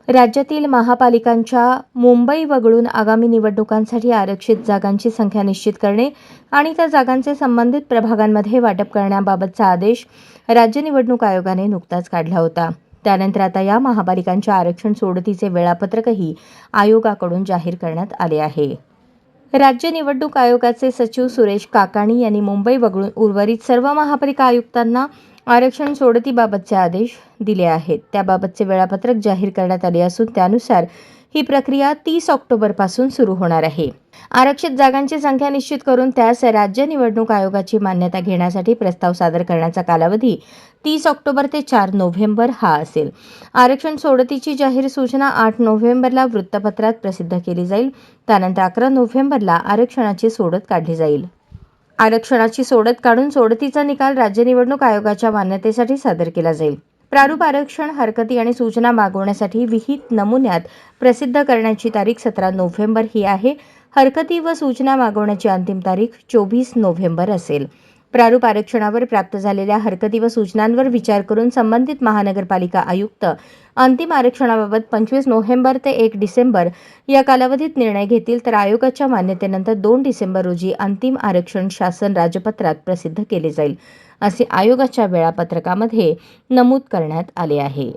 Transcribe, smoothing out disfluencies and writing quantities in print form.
राज्यातील महापालिकांच्या मुंबई वगळून आगामी निवडणुकांसाठी आरक्षित जागांची संख्या निश्चित करणे आणि त्या जागांचे संबंधित प्रभागांमध्ये वाटप करण्याबाबतचा आदेश राज्य निवडणूक आयोगाने नुकताच काढला होता. त्यानंतर आता या महापालिकांच्या आरक्षण सोडतीचे वेळापत्रकही आयोगाकडून जाहीर करण्यात आले आहे. राज्य निवडणूक आयोगाचे सचिव सुरेश काकाणी यांनी मुंबई वगळून उर्वरित सर्व महापालिका आयुक्तांना आरक्षण सोडतीबाबतचे आदेश दिले आहेत. त्याबाबतचे वेळापत्रक जाहीर करण्यात आले असून त्यानुसार ही प्रक्रिया 30 ऑक्टोबरपासून सुरू होणार आहे. आरक्षित जागांची संख्या निश्चित करून त्यास राज्य निवडणूक आयोगाची मान्यता घेण्यासाठी प्रस्ताव सादर करण्याचा कालावधी 30 ऑक्टोबर ते 4 नोव्हेंबर हा असेल. आरक्षण सोडतीची जाहीर सूचना 8 नोव्हेंबरला वृत्तपत्रात प्रसिद्ध केली जाईल. त्यानंतर 11 नोव्हेंबरला आरक्षणाची सोडत काढली जाईल. आरक्षणाची सोडत काढून सोडतीचा निकाल राज्य निवडणूक आयोगाच्या मान्यतेसाठी सादर केला जाईल. प्रारूप आरक्षण हरकती आणि सूचना मागवण्यासाठी विहित नमुन्यात प्रसिद्ध करण्याची तारीख 17 नोव्हेंबर ही आहे. हरकती व सूचना मागवण्याची अंतिम तारीख 24 नोव्हेंबर असेल. प्रारूप आरक्षणावर प्राप्त झालेल्या हरकती व सूचनांवर विचार करून संबंधित महानगरपालिका आयुक्त अंतिम आरक्षणाबाबत 25 नोव्हेंबर ते 1 डिसेंबर या कालावधीत निर्णय घेतील, तर आयोगाच्या मान्यतेनंतर 2 डिसेंबर रोजी अंतिम आरक्षण शासन राजपत्रात प्रसिद्ध केले जाईल, असे आयोगाच्या वेळापत्रकामध्ये नमूद करण्यात आले आहे.